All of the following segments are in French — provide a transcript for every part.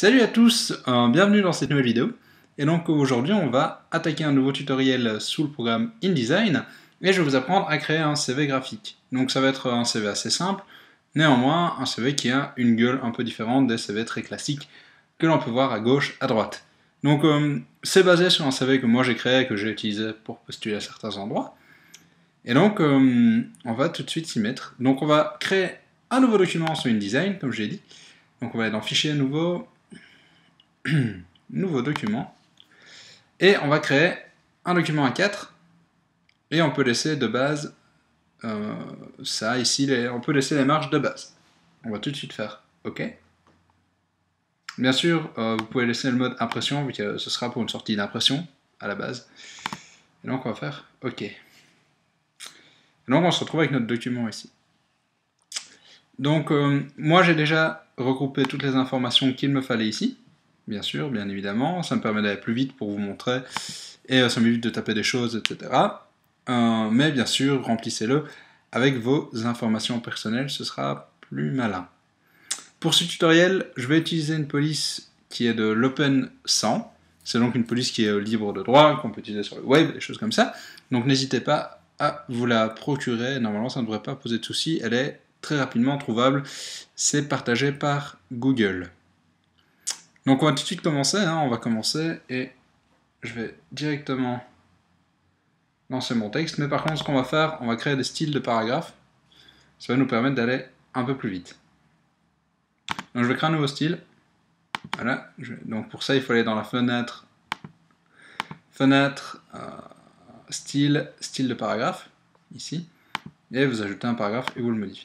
Salut à tous, bienvenue dans cette nouvelle vidéo. Et donc aujourd'hui on va attaquer un nouveau tutoriel sous le programme InDesign et je vais vous apprendre à créer un CV graphique. Donc ça va être un CV assez simple, néanmoins un CV qui a une gueule un peu différente des CV très classiques que l'on peut voir à gauche, à droite. Donc c'est basé sur un CV que moi j'ai créé et que j'ai utilisé pour postuler à certains endroits. Et donc on va tout de suite s'y mettre. Donc on va créer un nouveau document sur InDesign, comme je l'ai dit. Donc on va aller dans Fichier, Nouveau, Nouveau document, et on va créer un document A4, et on peut laisser de base ça ici, on peut laisser les marges de base. On va tout de suite faire OK. Bien sûr, vous pouvez laisser le mode impression, vu que ce sera pour une sortie d'impression à la base. Et donc on va faire OK. Et donc on se retrouve avec notre document ici. Donc moi j'ai déjà regroupé toutes les informations qu'il me fallait ici. Bien sûr, bien évidemment, ça me permet d'aller plus vite pour vous montrer, et ça m'évite de taper des choses, etc. Mais bien sûr, remplissez-le avec vos informations personnelles, ce sera plus malin. Pour ce tutoriel, je vais utiliser une police qui est de l'Open 100, c'est donc une police qui est libre de droit, qu'on peut utiliser sur le web, des choses comme ça, donc n'hésitez pas à vous la procurer, normalement ça ne devrait pas poser de soucis, elle est très rapidement trouvable, c'est partagé par Google. Donc on va tout de suite commencer, on va commencer et je vais directement lancer mon texte, mais par contre ce qu'on va faire, on va créer des styles de paragraphes, ça va nous permettre d'aller un peu plus vite. Donc je vais créer un nouveau style, voilà, donc pour ça il faut aller dans la fenêtre, style de paragraphe, ici, et vous ajoutez un paragraphe et vous le modifiez.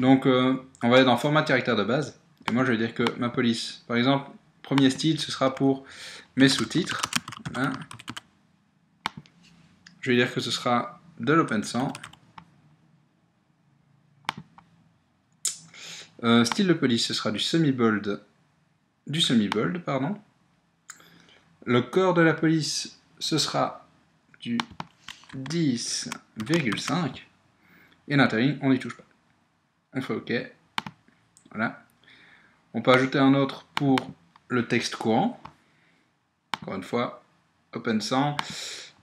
Donc on va aller dans format caractère de base, et moi je vais dire que ma police, par exemple, premier style ce sera pour mes sous-titres, voilà. Je vais dire que ce sera de l'Open 100. Style de police, ce sera du semi-bold, pardon. Le corps de la police, ce sera du 10,5. Et l'intérieur, on n'y touche pas. On fait OK. Voilà. On peut ajouter un autre pour le texte courant. Encore une fois, Open 100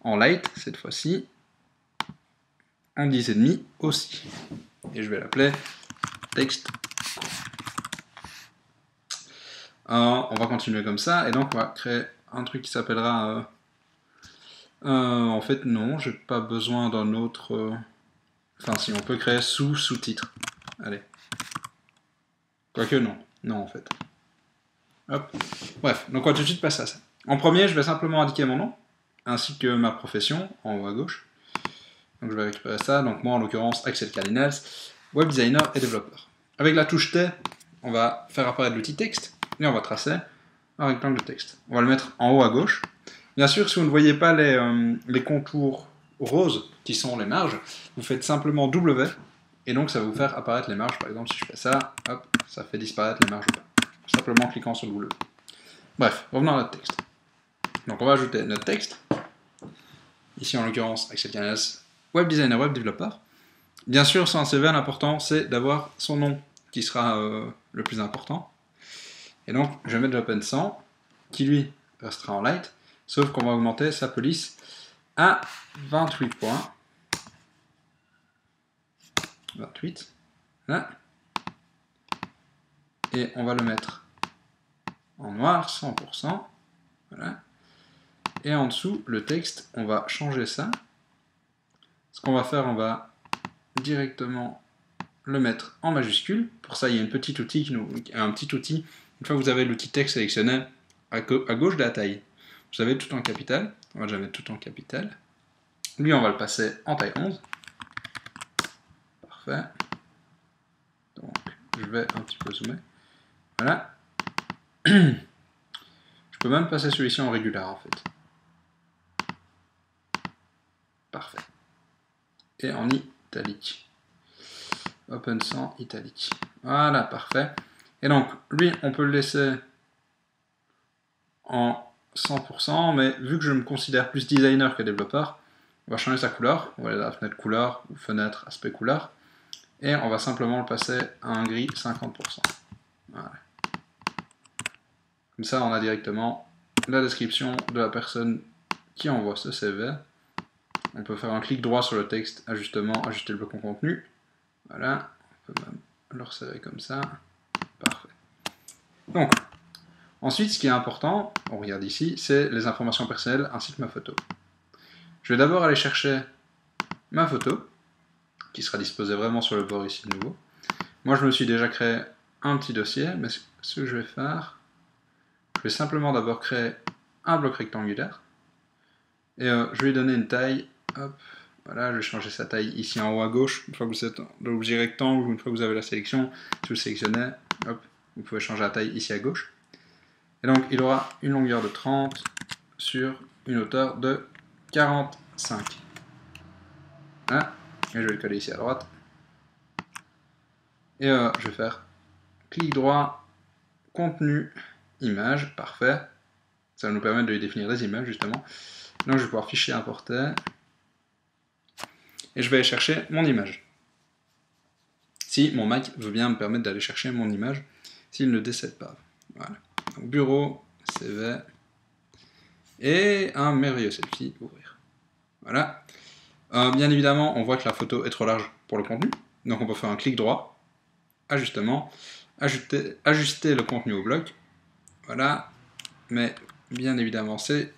en light cette fois-ci. En 10,5 aussi. Et je vais l'appeler texte. On va continuer comme ça, et donc on va créer un truc qui s'appellera... en fait, non, j'ai pas besoin d'un autre... Enfin, si, on peut créer sous-titre. Allez. Quoique, non. Non, en fait. Hop. Bref, donc on va tout de suite passer à ça. En premier, je vais simplement indiquer mon nom, ainsi que ma profession, en haut à gauche. Donc je vais récupérer ça. Donc moi, en l'occurrence, Axel Cardinals, web designer et développeur. Avec la touche T, on va faire apparaître l'outil texte, et on va tracer un rectangle de texte. On va le mettre en haut à gauche. Bien sûr, si vous ne voyez pas les contours roses, qui sont les marges, vous faites simplement W, et donc ça va vous faire apparaître les marges. Par exemple, si je fais ça, hop, ça fait disparaître les marges, simplement en cliquant sur le W. Bref, revenons à notre texte. Donc on va ajouter notre texte, ici en l'occurrence Axel Cardinals, web designer, web développeur. Bien sûr, sur un CV, l'important c'est d'avoir son nom qui sera le plus important. Et donc, je vais mettre l'Open 100, qui lui restera en light, sauf qu'on va augmenter sa police à 28 points. 28. Là. Et on va le mettre en noir, 100%. Voilà. Et en dessous, le texte, on va changer ça. Ce qu'on va faire, on va directement le mettre en majuscule. Pour ça, il y a un petit outil. Une fois que vous avez l'outil texte sélectionné, à gauche de la taille, vous avez tout en capital. On va déjà mettre tout en capital. Lui, on va le passer en taille 11. Parfait. Donc, je vais un petit peu zoomer. Voilà. Je peux même passer celui-ci en régular, en fait. Parfait. Et en italique. Open 100 italique. Voilà, parfait. Et donc, lui, on peut le laisser en 100%, mais vu que je me considère plus designer que développeur, on va changer sa couleur. On va aller dans la fenêtre couleur, ou fenêtre aspect couleur, et on va simplement le passer à un gris 50%. Voilà. Comme ça, on a directement la description de la personne qui envoie ce CV. On peut faire un clic droit sur le texte, ajustement, ajuster le bloc en contenu. Voilà, on peut même le resserrer comme ça. Parfait. Donc, ensuite, ce qui est important, on regarde ici, c'est les informations personnelles ainsi que ma photo. Je vais d'abord aller chercher ma photo, qui sera disposée vraiment sur le bord ici de nouveau. Moi, je me suis déjà créé un petit dossier, mais ce que je vais faire, je vais simplement d'abord créer un bloc rectangulaire. Et je vais lui donner une taille, hop, voilà, je vais changer sa taille ici en haut à gauche, une fois que vous êtes dans l'objet rectangle, ou une fois que vous avez la sélection, si vous sélectionnez, hop, vous pouvez changer la taille ici à gauche. Et donc, il aura une longueur de 30 sur une hauteur de 45. Voilà, et je vais le coller ici à droite. Et je vais faire clic droit, contenu, image, parfait. Ça va nous permettre de lui définir des images, justement. Donc, je vais pouvoir fichier importer. Et je vais aller chercher mon image. Si mon Mac veut bien me permettre d'aller chercher mon image, s'il ne décède pas. Voilà. Donc, bureau, CV, et un merveilleux selfie, ouvrir. Voilà. Bien évidemment, on voit que la photo est trop large pour le contenu, donc on peut faire un clic droit, ajustement, ajuster le contenu au bloc, voilà, mais bien évidemment, c'est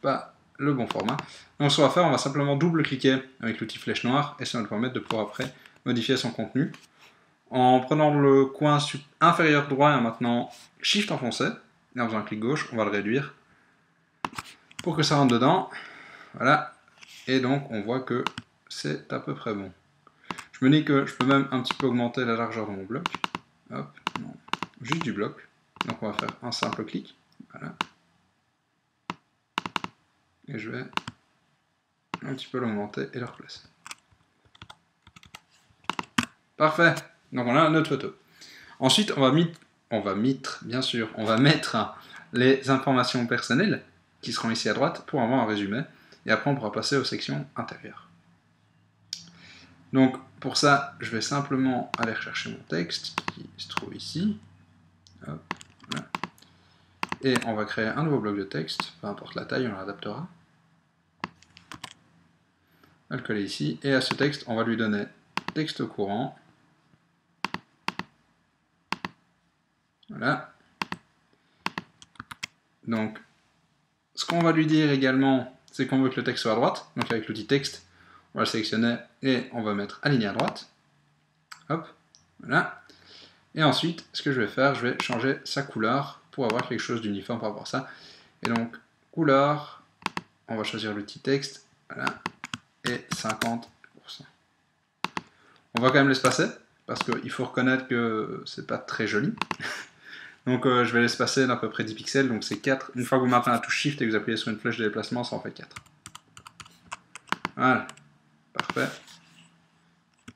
pas le bon format. Donc ce qu'on va faire, on va simplement double-cliquer avec l'outil flèche noire, et ça va nous permettre de pouvoir après modifier son contenu. En prenant le coin inférieur droit et en maintenant Shift enfoncé, et en faisant un clic gauche, on va le réduire pour que ça rentre dedans. Voilà, et donc on voit que c'est à peu près bon. Je me dis que je peux même un petit peu augmenter la largeur de mon bloc. Hop, non, juste du bloc. Donc on va faire un simple clic. Voilà. Et je vais un petit peu l'augmenter et le replacer. Parfait. Donc on a notre photo. Ensuite, on va mettre les informations personnelles qui seront ici à droite pour avoir un résumé. Et après, on pourra passer aux sections intérieures. Donc, pour ça, je vais simplement aller rechercher mon texte qui se trouve ici. Hop, voilà. Et on va créer un nouveau bloc de texte, peu importe la taille, on l'adaptera. On va le coller ici. Et à ce texte, on va lui donner texte au courant. Voilà. Donc, ce qu'on va lui dire également, c'est qu'on veut que le texte soit à droite. Donc avec l'outil texte, on va le sélectionner et on va mettre aligné à droite. Hop, voilà. Et ensuite, ce que je vais faire, je vais changer sa couleur pour avoir quelque chose d'uniforme par rapport à ça. Et donc, couleur, on va choisir l'outil texte, voilà, et 50%. On va quand même l'espacer, parce qu'il faut reconnaître que c'est pas très joli. Donc je vais l'espacer d'à peu près 10 pixels, donc c'est 4. Une fois que vous maintenez la touche Shift et que vous appuyez sur une flèche de déplacement, ça en fait 4. Voilà, parfait.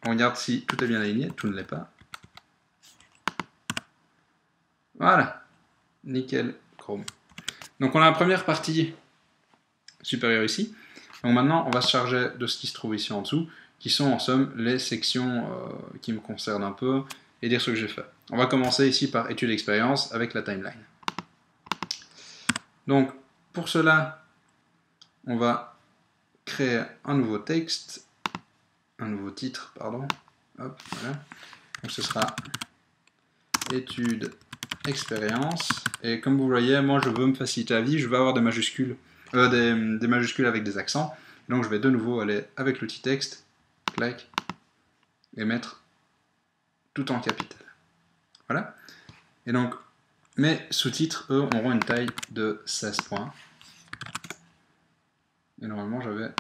On regarde si tout est bien aligné, tout ne l'est pas. Voilà, nickel, chrome. Donc on a la première partie supérieure ici. Donc maintenant, on va se charger de ce qui se trouve ici en dessous, qui sont en somme les sections qui me concernent un peu, et dire ce que j'ai fait. On va commencer ici par étude d'expérience avec la timeline. Donc, pour cela, on va créer un nouveau texte, un nouveau titre, pardon. Hop, voilà. Donc ce sera étude expérience. Et comme vous voyez, moi je veux me faciliter la vie, je veux avoir des majuscules, des majuscules avec des accents. Donc je vais de nouveau aller avec l'outil texte, clac, et mettre tout en capital. Voilà. Et donc, mes sous-titres, eux, auront une taille de 16 points. Et normalement, j'avais...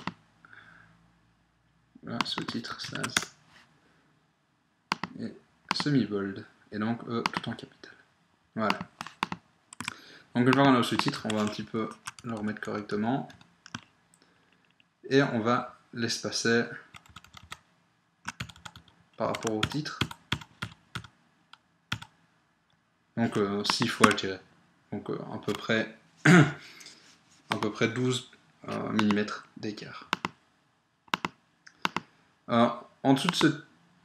Voilà, sous-titre 16. Et semi-bold. Et donc, eux, tout en capital. Voilà. Donc, une fois qu'on a le sous-titre, on va un petit peu le remettre correctement. Et on va l'espacer par rapport au titre. Donc 6 fois, je dirais. Donc à peu près 12 mm d'écart. En dessous de ce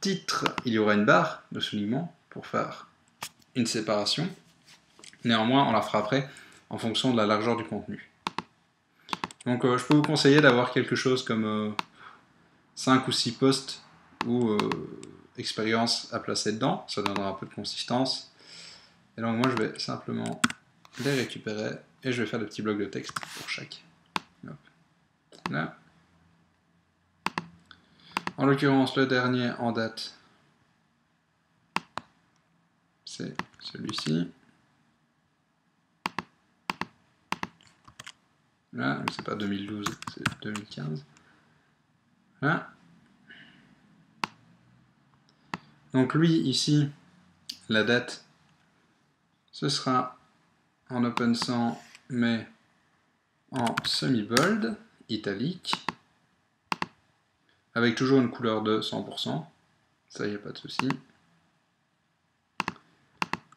titre, il y aura une barre de soulignement pour faire une séparation. Néanmoins, on la fera après en fonction de la largeur du contenu. Donc je peux vous conseiller d'avoir quelque chose comme 5 ou 6 postes ou expérience à placer dedans. Ça donnera un peu de consistance. Et donc moi, je vais simplement les récupérer et je vais faire des petits blocs de texte pour chaque. Hop. Là. En l'occurrence, le dernier en date, c'est celui-ci. Là, c'est pas 2012, c'est 2015. Là. Donc lui, ici, la date, ce sera en open sans, mais en semi-bold, italique, avec toujours une couleur de 100%. Ça, il n'y a pas de souci.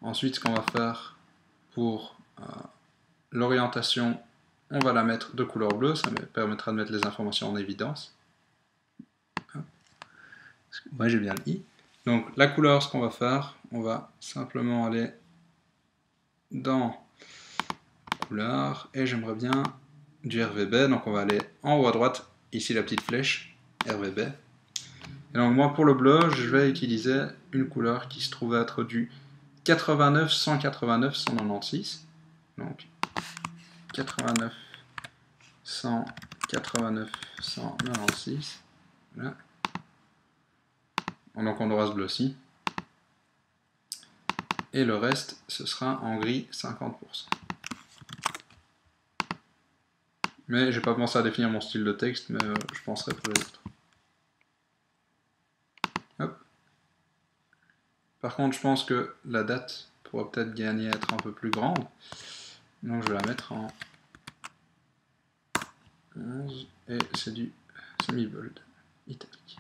Ensuite, ce qu'on va faire pour l'orientation, on va la mettre de couleur bleue, ça me permettra de mettre les informations en évidence. Moi j'ai bien le i. Donc la couleur, ce qu'on va faire, on va simplement aller dans couleur et j'aimerais bien du RVB, donc on va aller en haut à droite, ici la petite flèche, RVB. Et donc moi pour le bleu, je vais utiliser une couleur qui se trouve être du 89, 189, 196. Donc 89, 189, 196. Voilà. Donc on aura ce bleu-ci. Et le reste, ce sera en gris 50%. Mais j'ai pas pensé à définir mon style de texte, mais je penserai pour les autres. Hop. Par contre, je pense que la date pourra peut-être gagner à être un peu plus grande. Donc je vais la mettre en 11 et c'est du semi-bold italique.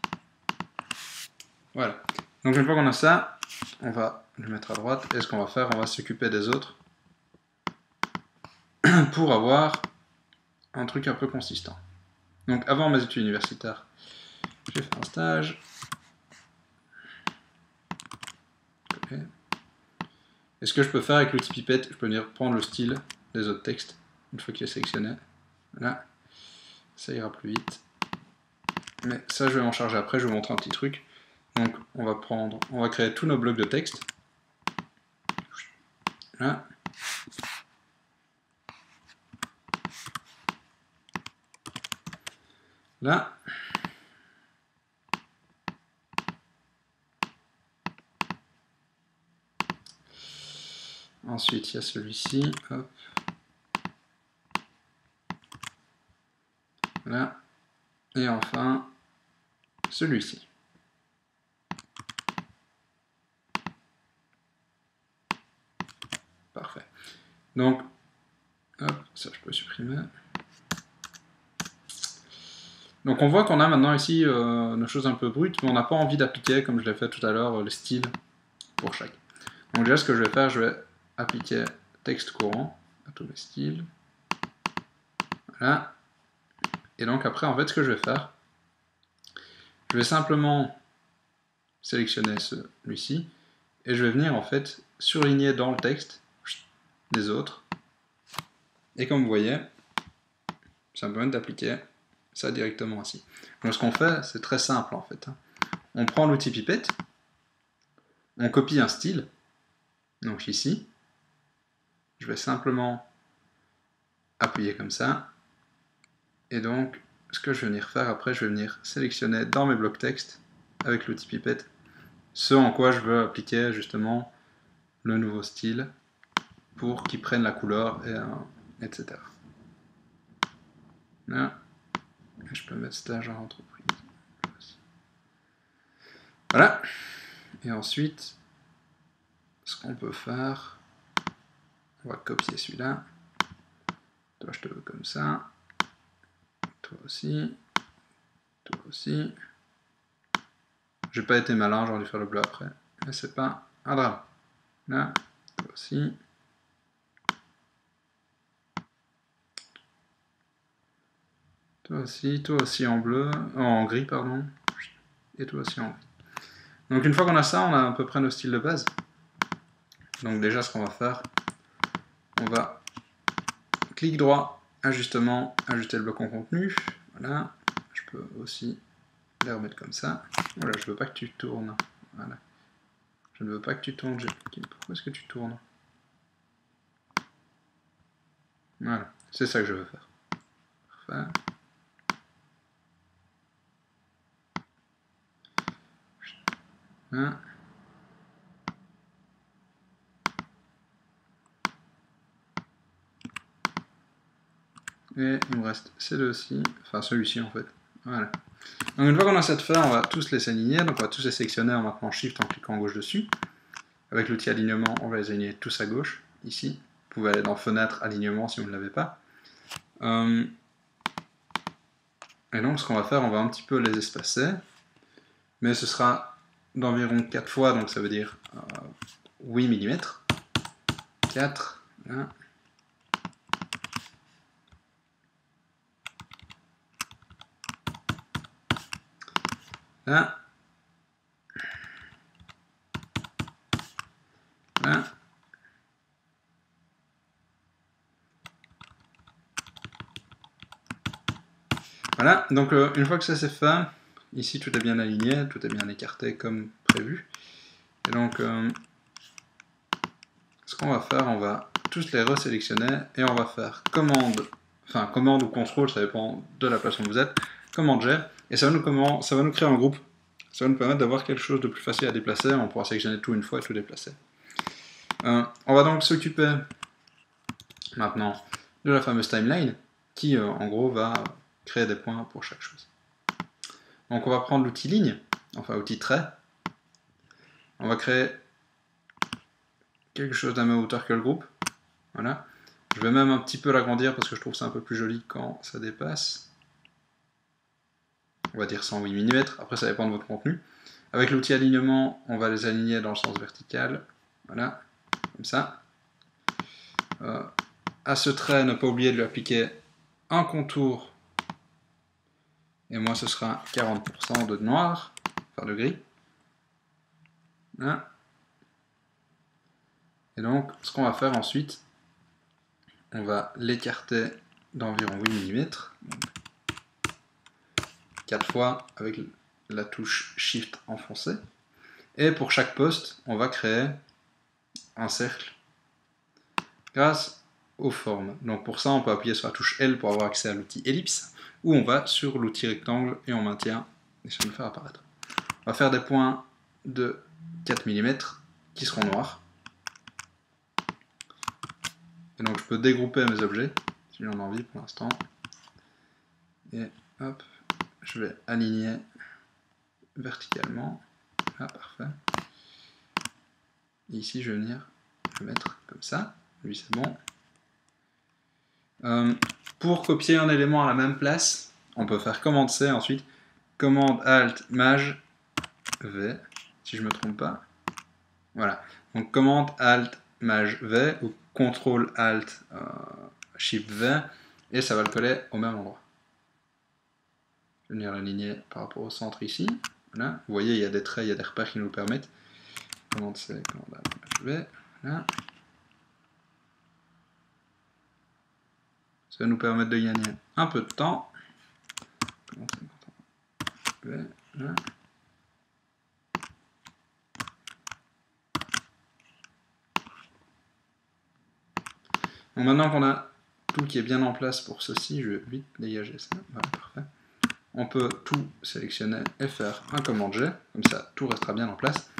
Voilà. Donc une fois qu'on a ça, on va le mettre à droite. Et ce qu'on va faire, on va s'occuper des autres pour avoir un truc un peu consistant. Donc avant mes études universitaires, j'ai fait un stage. Okay. Et ce que je peux faire avec l'outil pipette, je peux venir prendre le style des autres textes, une fois qu'il est sélectionné. Voilà. Ça ira plus vite. Mais ça, je vais m'en charger après, je vais vous montrer un petit truc. Donc on va créer tous nos blocs de texte. Là. Là. Ensuite, il y a celui-ci. Hop. Là. Et enfin, celui-ci. Parfait. Donc, hop, ça je peux supprimer. Donc on voit qu'on a maintenant ici une chose un peu brute, mais on n'a pas envie d'appliquer, comme je l'ai fait tout à l'heure, les styles pour chaque. Donc déjà, ce que je vais faire, je vais appliquer texte courant à tous mes styles. Voilà. Et donc après, en fait, ce que je vais faire, je vais simplement sélectionner celui-ci, et je vais venir en fait surligner dans le texte des autres. Et comme vous voyez, ça me permet d'appliquer ça directement ici. Donc ce qu'on fait, c'est très simple en fait. On prend l'outil pipette, on copie un style, donc ici, je vais simplement appuyer comme ça, et donc ce que je vais venir faire après, je vais venir sélectionner dans mes blocs texte, avec l'outil pipette, ce en quoi je veux appliquer justement le nouveau style, pour qu'il prenne la couleur, etc. Là. Je peux mettre stage en entreprise. Voilà. Et ensuite, ce qu'on peut faire, on va copier celui-là. Toi, je te veux comme ça. Toi aussi. Toi aussi. J'ai pas été malin, j'aurais dû faire le bleu après. Mais c'est pas un drame. Là, toi aussi. Toi aussi en bleu, en gris, pardon. Et toi aussi en gris. Donc une fois qu'on a ça, on a à peu près nos styles de base. Donc déjà, ce qu'on va faire, on va clic droit, ajustement, ajuster le bloc en contenu. Voilà, je peux aussi les remettre comme ça. Voilà, je veux pas que tu tournes. Voilà. Je ne veux pas que tu tournes. Pourquoi est-ce que tu tournes? Voilà, c'est ça que je veux faire. Parfait. Hein. Et il me reste ces deux-ci, enfin celui-ci en fait. Voilà. Donc une fois qu'on a ça de fait, on va tous les aligner, donc on va tous les sélectionner en maintenant Shift en cliquant gauche dessus. Avec l'outil alignement, on va les aligner tous à gauche, ici. Vous pouvez aller dans Fenêtre, Alignement si vous ne l'avez pas. Et donc ce qu'on va faire, on va un petit peu les espacer, mais ce sera d'environ 4 fois, donc ça veut dire 8 mm. 4, là. Là. Là. Voilà, donc une fois que ça c'est fait, ici tout est bien aligné, tout est bien écarté comme prévu. Et donc ce qu'on va faire, on va tous les resélectionner et on va faire commande ou contrôle, ça dépend de la place où vous êtes, commande G, et ça va nous créer un groupe. Ça va nous permettre d'avoir quelque chose de plus facile à déplacer, on pourra sélectionner tout une fois et tout déplacer. On va donc s'occuper maintenant de la fameuse timeline, qui en gros va créer des points pour chaque chose. Donc on va prendre l'outil ligne, enfin outil trait, on va créer quelque chose de la même hauteur que le groupe, voilà. Je vais même un petit peu l'agrandir parce que je trouve ça un peu plus joli quand ça dépasse. On va dire 108 mm, après ça dépend de votre contenu. Avec l'outil alignement, on va les aligner dans le sens vertical, voilà, comme ça. À ce trait, ne pas oublier de lui appliquer un contour, et moi ce sera 40% de noir, enfin de gris. Voilà. Et donc, ce qu'on va faire ensuite, on va l'écarter d'environ 8 mm, 4 fois avec la touche Shift enfoncée. Et pour chaque poste, on va créer un cercle grâce aux formes. Donc pour ça, on peut appuyer sur la touche L pour avoir accès à l'outil ellipse, ou on va sur l'outil rectangle et on maintient, et ça va nous faire apparaître. On va faire des points de 4 mm qui seront noirs. Et donc je peux dégrouper mes objets, si j'en ai envie pour l'instant. Et hop, je vais aligner verticalement. Ah, parfait. Et ici, je vais venir le mettre comme ça. Lui, c'est bon. Pour copier un élément à la même place, on peut faire commande C ensuite. Commande Alt Maj V, si je ne me trompe pas. Voilà. Donc commande Alt Maj V ou CTRL Alt Shift V et ça va le coller au même endroit. Je vais venir l'aligner par rapport au centre ici. Voilà. Vous voyez, il y a des traits, il y a des repères qui nous le permettent. Commande C, commande Alt Maj V. Voilà. Ça va nous permettre de gagner un peu de temps. Voilà. Donc maintenant qu'on a tout qui est bien en place pour ceci, je vais vite dégager ça. Voilà, parfait. On peut tout sélectionner et faire un commande G, comme ça tout restera bien en place.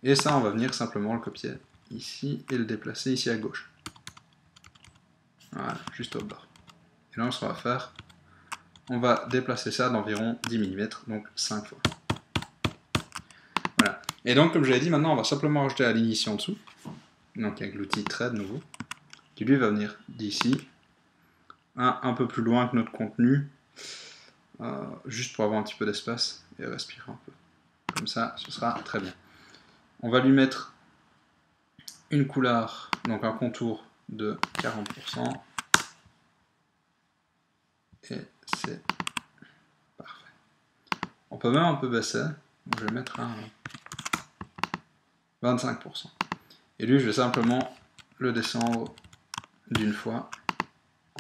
Et ça, on va venir simplement le copier ici et le déplacer ici à gauche. Voilà, juste au bord. Et là, ce qu'on va faire, on va déplacer ça d'environ 10 mm, donc 5 fois. Voilà. Et donc, comme je l'ai dit, maintenant, on va simplement rajouter la ligne ici en dessous. Donc, avec l'outil trait de nouveau, qui lui va venir d'ici, un peu plus loin que notre contenu, juste pour avoir un petit peu d'espace et respirer un peu. Comme ça, ce sera très bien. On va lui mettre une couleur, donc un contour de 40%. Et c'est parfait. On peut même un peu baisser. Donc je vais mettre un 25%. Et lui, je vais simplement le descendre d'une fois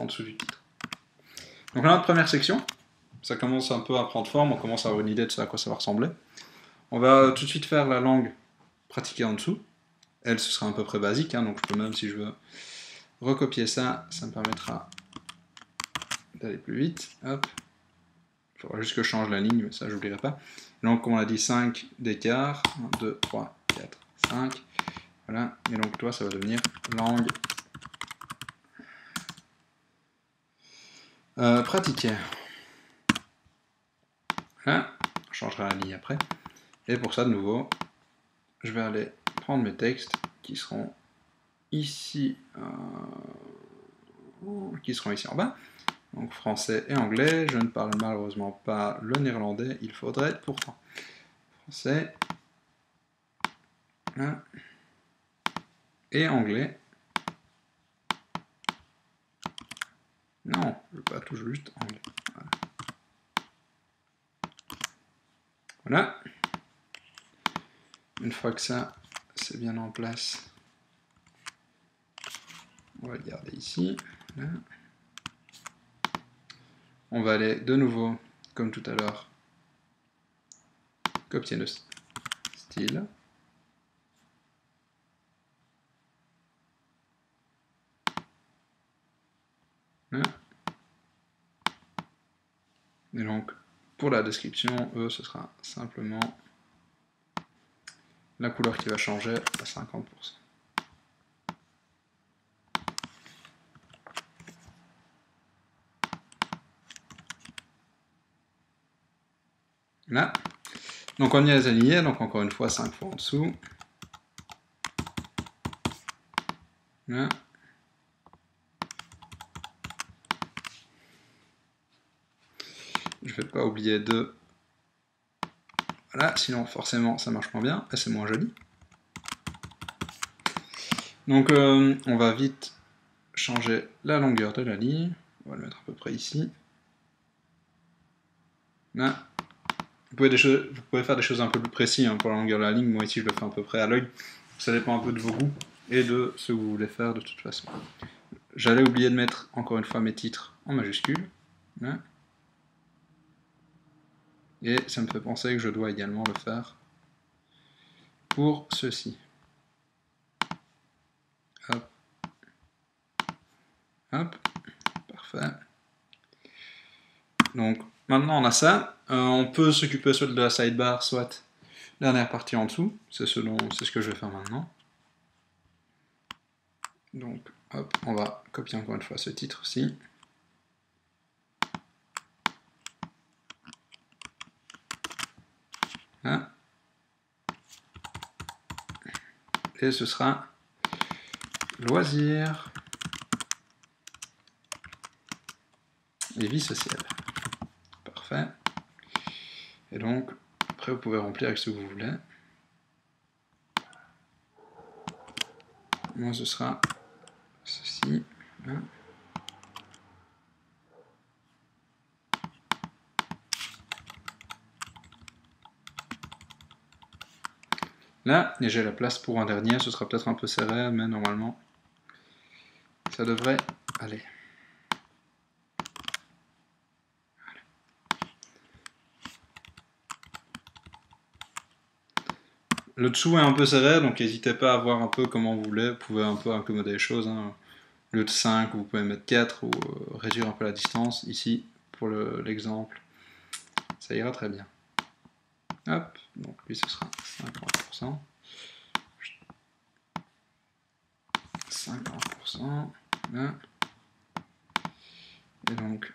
en dessous du titre. Donc là, notre première section, ça commence un peu à prendre forme, on commence à avoir une idée de ça, à quoi ça va ressembler. On va tout de suite faire la langue pratiquée en dessous. Elle, ce sera à peu près basique, hein, donc je peux même, si je veux, recopier ça, ça me permettra d'aller plus vite. Hop. Il faudra juste que je change la ligne, mais ça, j'oublierai pas. Donc, comme on a dit, 5 d'écart. 1, 2, 3, 4, 5. Voilà. Et donc, toi, ça va devenir langue pratiquée. Voilà. On changera la ligne après. Et pour ça, de nouveau, je vais aller prendre mes textes qui seront ici, en bas. Donc français et anglais. Je ne parle malheureusement pas le néerlandais, il faudrait pourtant. Français. Voilà. Et anglais. Non, je veux pas tout juste anglais. Voilà. Voilà. Une fois que ça, c'est bien en place, on va le garder ici. Là. On va aller de nouveau, comme tout à l'heure, copier le style. Là. Et donc, pour la description, ce sera simplement la couleur qui va changer à 50%. Là. Donc on y a les alignés, donc encore une fois 5 fois en dessous. Là. Je ne vais pas oublier de... Voilà, sinon forcément ça marche moins bien, et c'est moins joli. Donc on va vite changer la longueur de la ligne. On va le mettre à peu près ici. Là. Vous pouvez faire des choses un peu plus précises hein, pour la longueur de la ligne. Moi ici je le fais à peu près à l'œil. Ça dépend un peu de vos goûts et de ce que vous voulez faire de toute façon. J'allais oublier de mettre encore une fois mes titres en majuscules. Là. Et ça me fait penser que je dois également le faire pour ceci. Hop. Hop. Parfait. Donc maintenant on a ça. On peut s'occuper soit de la sidebar, soit la dernière partie en dessous. C'est ce que je vais faire maintenant. Donc hop, on va copier encore une fois ce titre-ci. Là. Et ce sera loisirs et vie sociale. Parfait. Et donc, après vous pouvez remplir avec ce que vous voulez. Moi ce sera ceci. Là. Là, et j'ai la place pour un dernier, ce sera peut-être un peu serré, mais normalement, ça devrait aller. Voilà. Le dessous est un peu serré, donc n'hésitez pas à voir un peu comment vous voulez, vous pouvez un peu accommoder les choses. Hein. Au lieu de 5, vous pouvez mettre 4 ou réduire un peu la distance. Ici, pour l'exemple, ça ira très bien. Hop, donc lui ce sera 50%. 50%. Là. Et donc,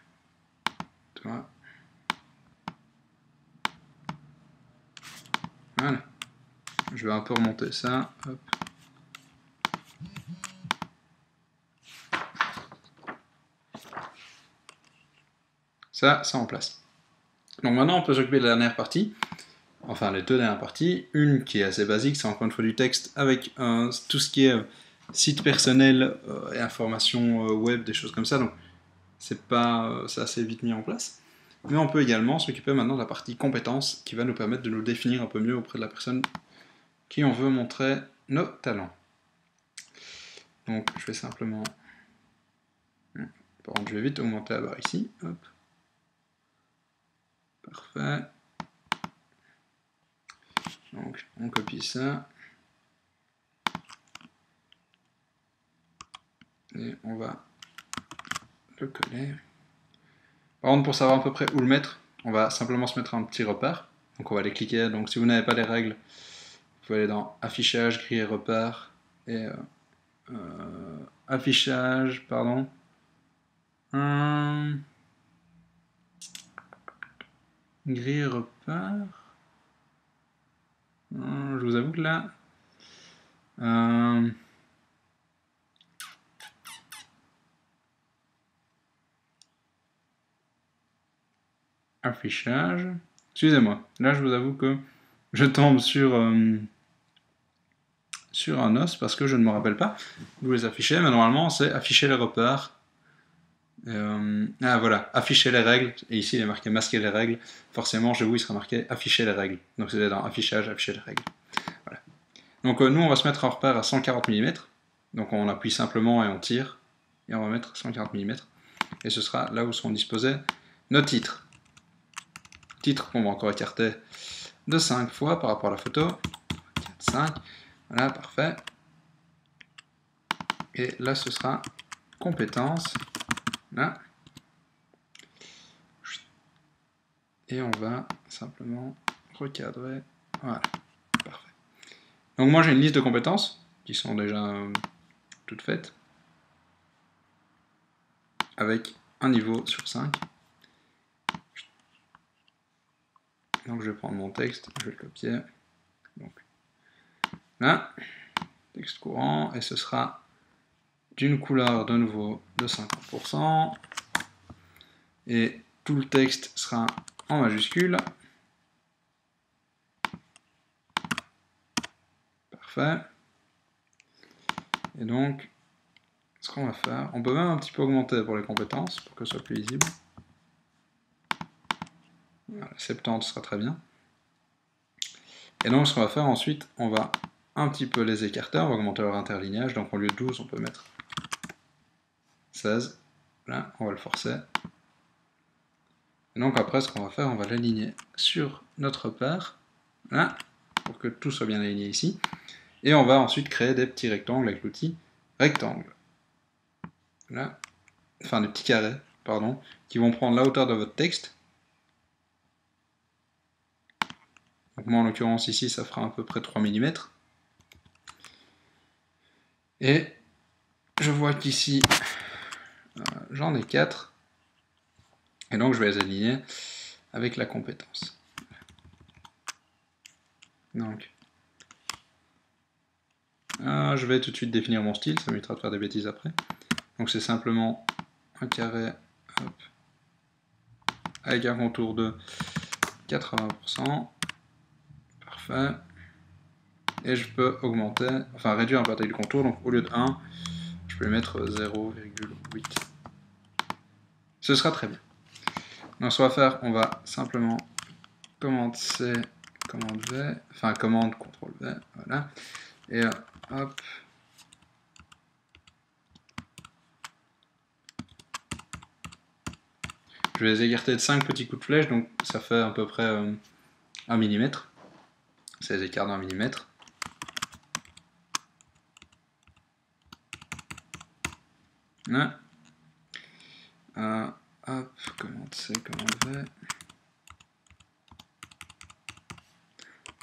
toi. Voilà. Je vais un peu remonter ça. Hop. Ça en place. Donc maintenant, on peut s'occuper de la dernière partie. Enfin, les deux dernières parties. Une qui est assez basique, c'est encore une fois du texte avec tout ce qui est site personnel et informations web, des choses comme ça. Donc, c'est assez vite mis en place. Mais on peut également s'occuper maintenant de la partie compétences qui va nous permettre de nous définir un peu mieux auprès de la personne qui on veut montrer nos talents. Donc je vais simplement... Par contre, je vais vite augmenter la barre ici. Hop. Parfait. Donc on copie ça. Et on va le coller. Par contre, pour savoir à peu près où le mettre, on va simplement se mettre un petit repère. Donc on va aller cliquer. Donc si vous n'avez pas les règles, vous pouvez aller dans Affichage, Grille et repères. Et Affichage, pardon. Grille et repères. Je vous avoue que là... Affichage. Excusez-moi, là je vous avoue que je tombe sur un os parce que je ne me rappelle pas vous les affichez, mais normalement c'est afficher les repères. Ah voilà, afficher les règles, et ici il est marqué masquer les règles, forcément chez vous il sera marqué afficher les règles, donc c'est dans affichage, afficher les règles. Voilà. Donc nous on va se mettre un repère à 140 mm, donc on appuie simplement et on tire, et on va mettre 140 mm, et ce sera là où seront disposés nos titres. Titre qu'on va encore écarter de 5 fois par rapport à la photo. 4, 5. Voilà, parfait. Et là, ce sera compétences. Là. Et on va simplement recadrer. Voilà, parfait. Donc moi, j'ai une liste de compétences qui sont déjà toutes faites. Avec un niveau sur 5. Donc je vais prendre mon texte, je vais le copier. Donc là, texte courant, et ce sera d'une couleur de nouveau de 50%. Et tout le texte sera en majuscule. Parfait. Et donc, ce qu'on va faire, on peut même un petit peu augmenter pour les compétences, pour que ce soit plus lisible. Voilà, 70 sera très bien. Et donc ce qu'on va faire ensuite, on va un petit peu les écarter, on va augmenter leur interlignage, donc au lieu de 12, on peut mettre 16. Là, on va le forcer. Et donc après, ce qu'on va faire, on va l'aligner sur notre repère, là, pour que tout soit bien aligné ici. Et on va ensuite créer des petits rectangles avec l'outil rectangle. Là, enfin des petits carrés, pardon, qui vont prendre la hauteur de votre texte. Donc moi en l'occurrence ici ça fera à peu près 3 mm. Et je vois qu'ici j'en ai 4. Et donc je vais les aligner avec la compétence. Donc je vais tout de suite définir mon style, ça m'évitera de faire des bêtises après. Donc c'est simplement un carré, hop, avec un contour de 80%. Parfait. Et je peux augmenter, enfin réduire un peu la taille du contour, donc au lieu de 1, je peux lui mettre 0,8. Ce sera très bien. Donc ce qu'on va faire, on va simplement commande C, commande V, enfin commande CTRL V, voilà. Et hop. Je vais les écarter de 5 petits coups de flèche, donc ça fait à peu près 1 mm. C'est les écarts d'1 mm. Là. Hop, commande C, commande V.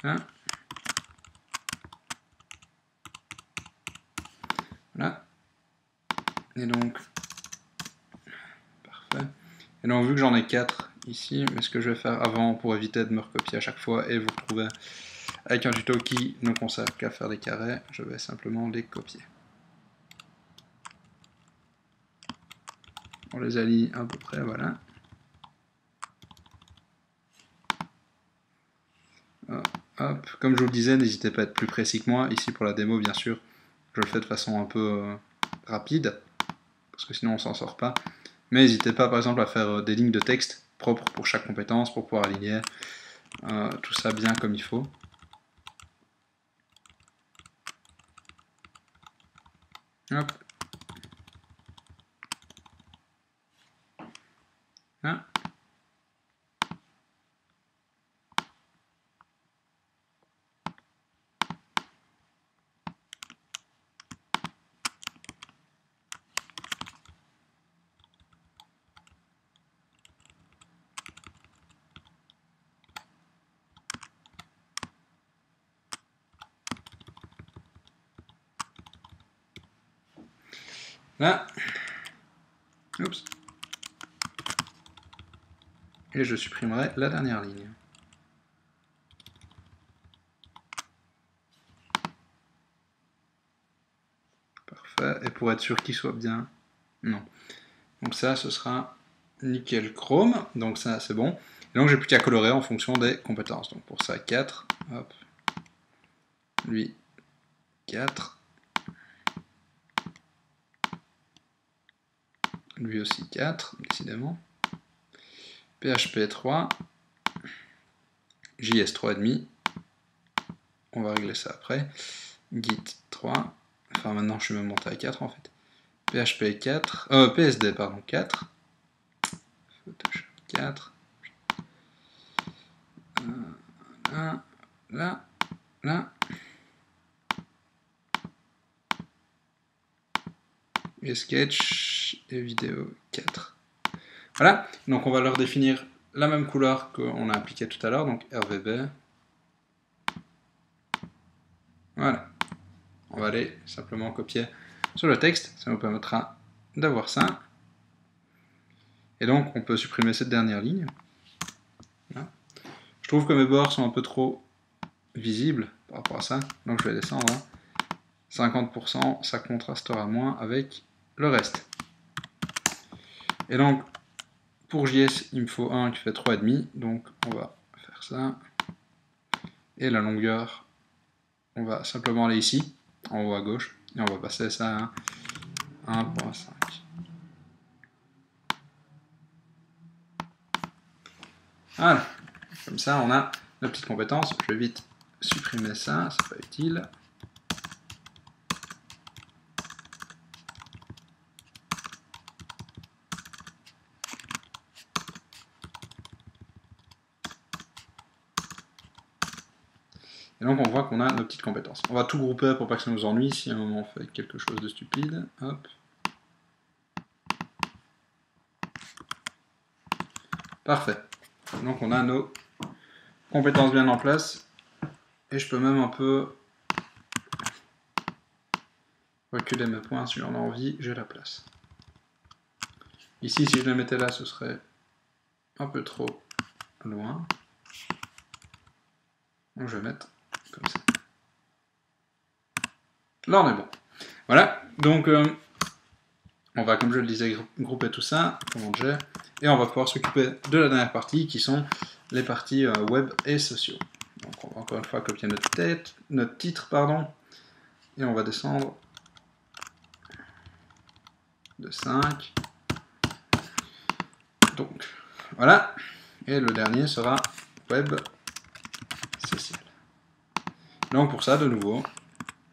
Là. Voilà. Et donc, parfait. Et donc, vu que j'en ai 4 ici, mais ce que je vais faire avant pour éviter de me recopier à chaque fois et vous retrouver avec un tuto qui ne consacre qu'à faire des carrés, je vais simplement les copier. On les aligne à peu près, voilà. Hop. Comme je vous le disais, n'hésitez pas à être plus précis que moi. Ici, pour la démo, bien sûr, je le fais de façon un peu rapide, parce que sinon on s'en sort pas. Mais n'hésitez pas, par exemple, à faire des lignes de texte propres pour chaque compétence, pour pouvoir aligner tout ça bien comme il faut. Hop. Là. Là. Oups. Et je supprimerai la dernière ligne. Parfait. Et pour être sûr qu'il soit bien, non. Donc ça, ce sera nickel chrome. Donc ça, c'est bon. Et donc j'ai plus qu'à colorer en fonction des compétences. Donc pour ça, 4. Hop. Lui, 4. Lui aussi 4, décidément. PHP 3. JS 3,5. On va régler ça après. Git 3. Enfin, maintenant, je suis même monté à 4, en fait. PHP 4. PSD, pardon, 4. Photoshop 4. Là, là, là. Et Sketch et Vidéo 4. Voilà, donc on va leur définir la même couleur qu'on a appliquée tout à l'heure, donc RVB. Voilà. On va aller simplement copier sur le texte, ça nous permettra d'avoir ça. Et donc on peut supprimer cette dernière ligne. Voilà. Je trouve que mes bords sont un peu trop visibles par rapport à ça, donc je vais descendre à 50%, ça contrastera moins avec le reste. Et donc pour JS, il me faut un qui fait 3,5, donc on va faire ça. Et la longueur, on va simplement aller ici, en haut à gauche, et on va passer ça à 1,5. Voilà, comme ça on a nos petites compétences. Je vais vite supprimer ça, c'est pas utile. Et donc on voit qu'on a nos petites compétences. On va tout grouper pour pas que ça nous ennuie si à un moment on fait quelque chose de stupide. Hop. Parfait. Donc on a nos compétences bien en place. Et je peux même un peu reculer mes points si j'en ai envie, j'ai la place. Ici, si je les mettais là, ce serait un peu trop loin. Donc je vais mettre comme ça. Là, on est bon. Voilà, donc on va, comme je le disais, grouper tout ça, commande G, et on va pouvoir s'occuper de la dernière partie, qui sont les parties web et sociaux. Donc on va encore une fois copier notre titre, et on va descendre de 5. Donc, voilà, et le dernier sera web social. Donc pour ça, de nouveau,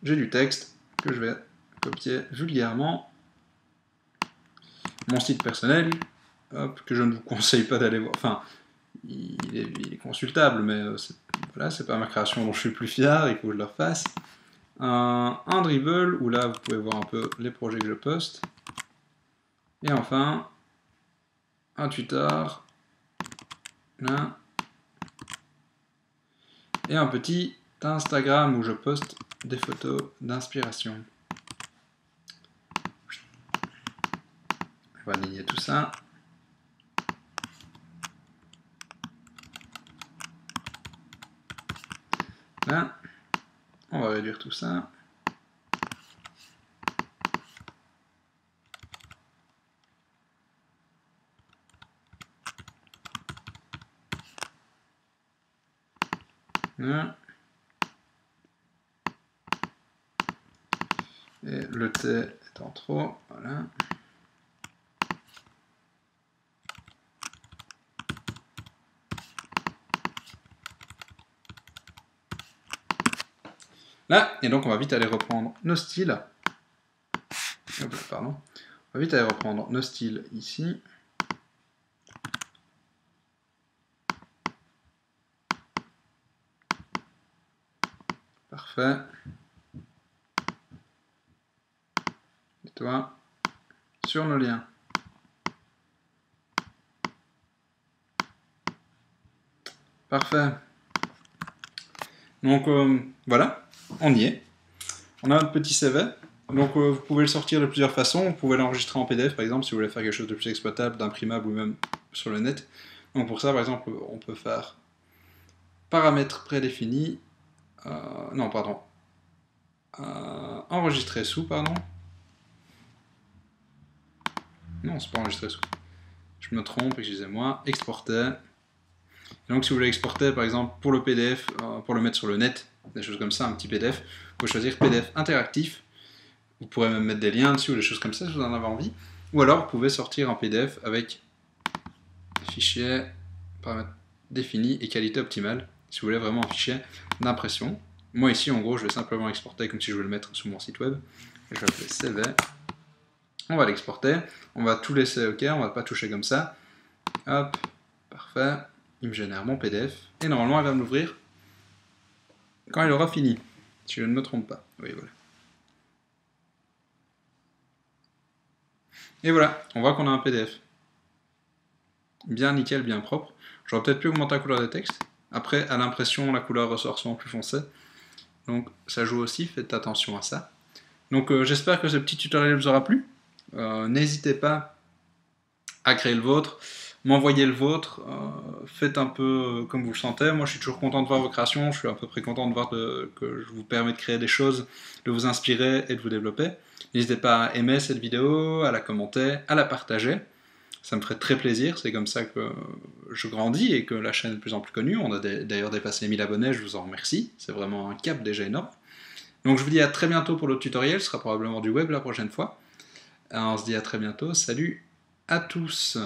j'ai du texte que je vais copier vulgairement. Mon site personnel, hop, que je ne vous conseille pas d'aller voir, enfin, il est consultable, mais voilà, c'est pas ma création dont je suis le plus fier, il faut que je le refasse. Un Dribbble, où là vous pouvez voir un peu les projets que je poste. Et enfin, un Twitter, là. Et un petit Instagram où je poste des photos d'inspiration. On va aligner tout ça. Là, on va réduire tout ça. Là. Et le T étant trop, voilà. Là, et donc on va vite aller reprendre nos styles. Hop là, pardon. On va vite aller reprendre nos styles ici. Parfait. Et toi, sur nos liens. Parfait. Donc voilà, on y est. On a notre petit CV. Donc vous pouvez le sortir de plusieurs façons. Vous pouvez l'enregistrer en PDF par exemple si vous voulez faire quelque chose de plus exploitable, d'imprimable ou même sur le net. Donc pour ça par exemple on peut faire paramètres prédéfinis. Non pardon. Enregistrer sous pardon. Non c'est pas enregistrer sous. Je me trompe, excusez-moi. Exporter. Et donc si vous voulez exporter par exemple pour le PDF, pour le mettre sur le net, des choses comme ça, un petit PDF, vous pouvez choisir PDF interactif. Vous pourrez même mettre des liens dessus ou des choses comme ça si vous en avez envie. Ou alors vous pouvez sortir un PDF avec fichier, paramètres définis et qualité optimale, si vous voulez vraiment un fichier d'impression. Moi ici en gros je vais simplement exporter comme si je voulais le mettre sur mon site web. Je vais appeler CV. On va l'exporter. On va tout laisser OK, on va pas toucher comme ça. Hop, parfait. Il me génère mon PDF. Et normalement il va me l'ouvrir quand il aura fini. Si je ne me trompe pas. Oui voilà. Et voilà, on voit qu'on a un PDF. Bien nickel, bien propre. J'aurais peut-être pu augmenter la couleur des textes. Après, à l'impression, la couleur ressort souvent plus foncée. Donc ça joue aussi, faites attention à ça. Donc j'espère que ce petit tutoriel vous aura plu. N'hésitez pas à créer le vôtre, m'envoyer le vôtre, faites un peu comme vous le sentez. Moi je suis toujours content de voir vos créations, je suis à peu près content de voir que je vous permets de créer des choses, de vous inspirer et de vous développer. N'hésitez pas à aimer cette vidéo, à la commenter, à la partager. Ça me ferait très plaisir, c'est comme ça que je grandis et que la chaîne est de plus en plus connue. On a d'ailleurs dépassé 1000 abonnés, je vous en remercie. C'est vraiment un cap déjà énorme. Donc je vous dis à très bientôt pour l'autre tutoriel, ce sera probablement du web la prochaine fois. Alors, on se dit à très bientôt, salut à tous.